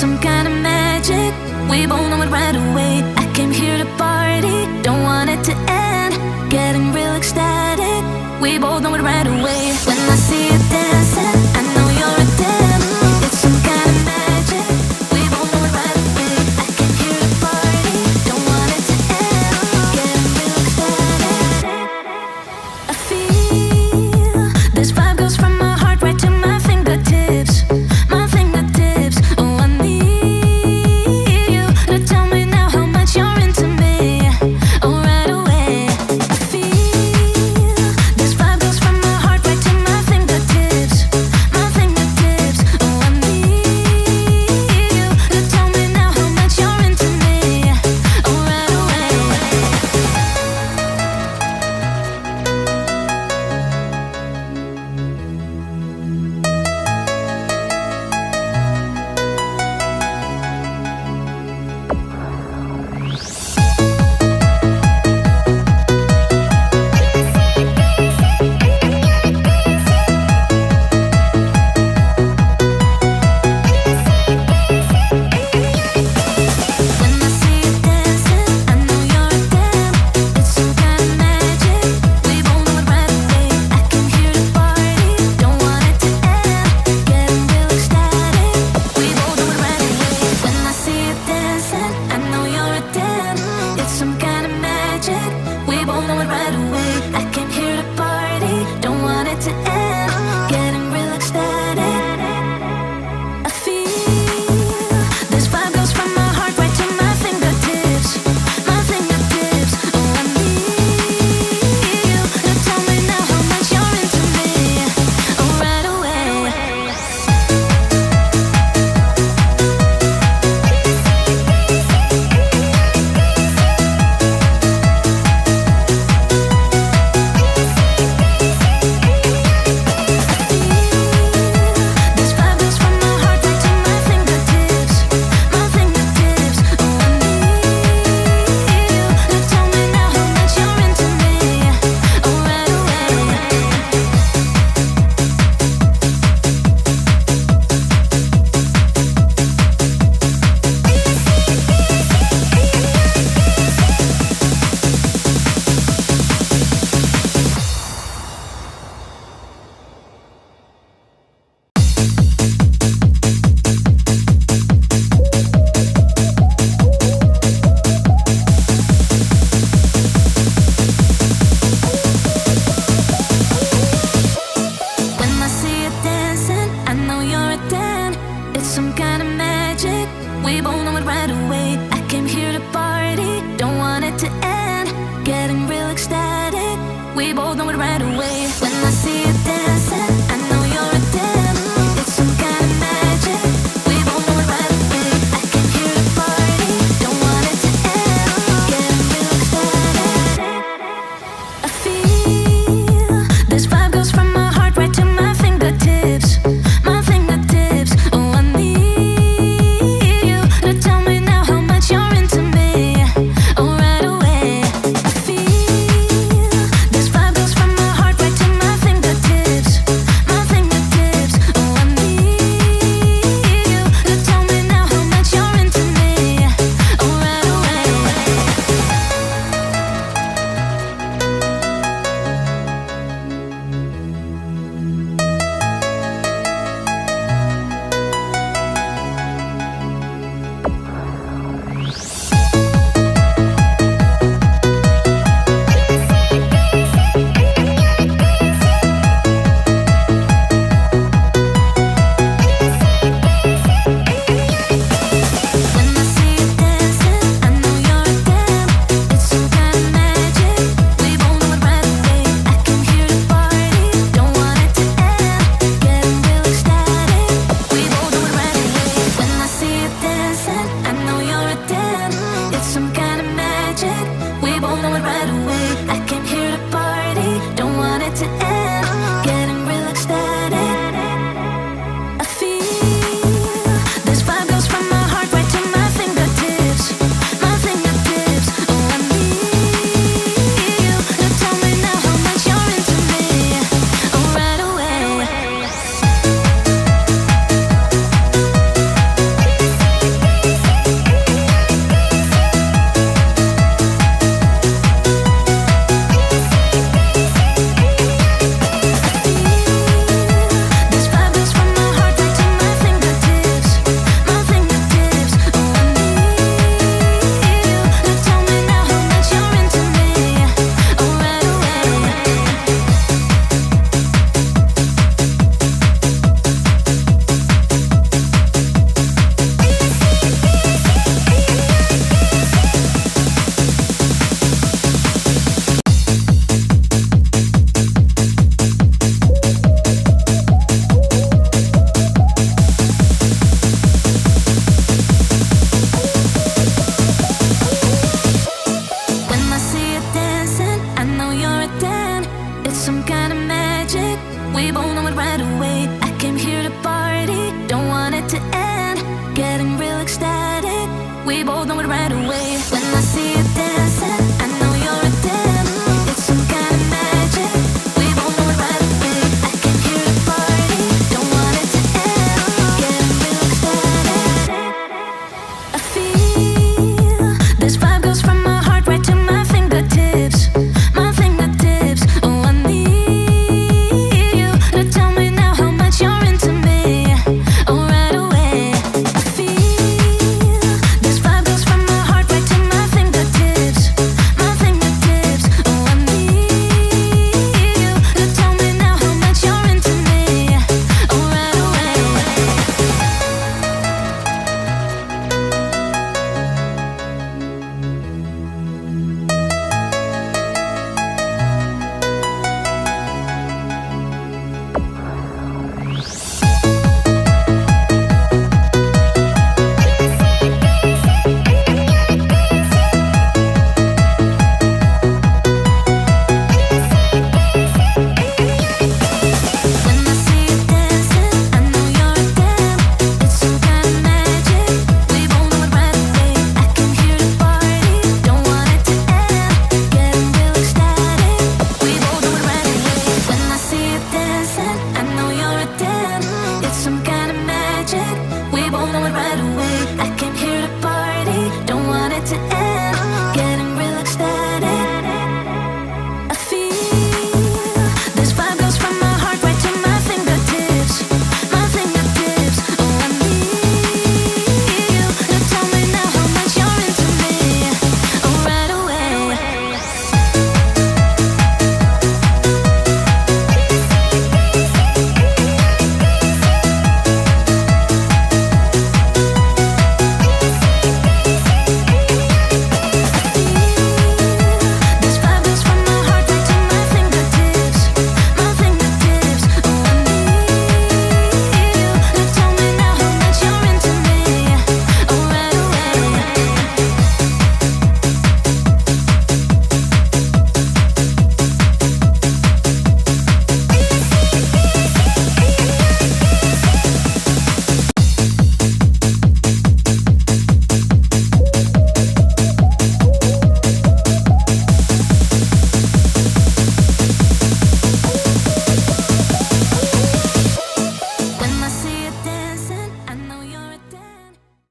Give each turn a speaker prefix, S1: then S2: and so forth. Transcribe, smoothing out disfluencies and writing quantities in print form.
S1: some kind of magic. We both know it right away. I came here to party, don't want it to end. Getting real ecstatic. We both know it right away. When I see you dancing, I know you're a 10. It's some kind of magic. We both know it right away. I came here to party, don't want it to end. Getting real ecstatic. I feel this vibe goes from my heart right to my fingertips. My fingertips. Oh, I need you to tell me now how much you're into me. Oh, right away. I feel this vibe goes from my heart right to my fingertips. My fingertips. Oh, I need you to tell me now how much you're into me. Oh, right away. When I see you dancing, I know you're a 10. It's some kind of magic. We both know it right away. I came here to party, don't want it to end. Getting real ecstatic. We both know it right away. When I see you dancing, I know you're a 10. It's some kind of magic. We both know it right away. I came here to party, don't want it to end. Getting real ecstatic. I feel this vibe goes from my heart right to my fingertips. My fingertips. Oh, I need you to tell me now how much you're into me. Oh, right away. This vibe goes from my heart right to my fingertips. My fingertips. Oh, I need you to tell me now how much you're into me. Oh, right away. When I see you dancing, I know you're a 10. It's some kind of magic. We both know it right away. I came here to party, don't want it to end. Getting real ecstatic. We both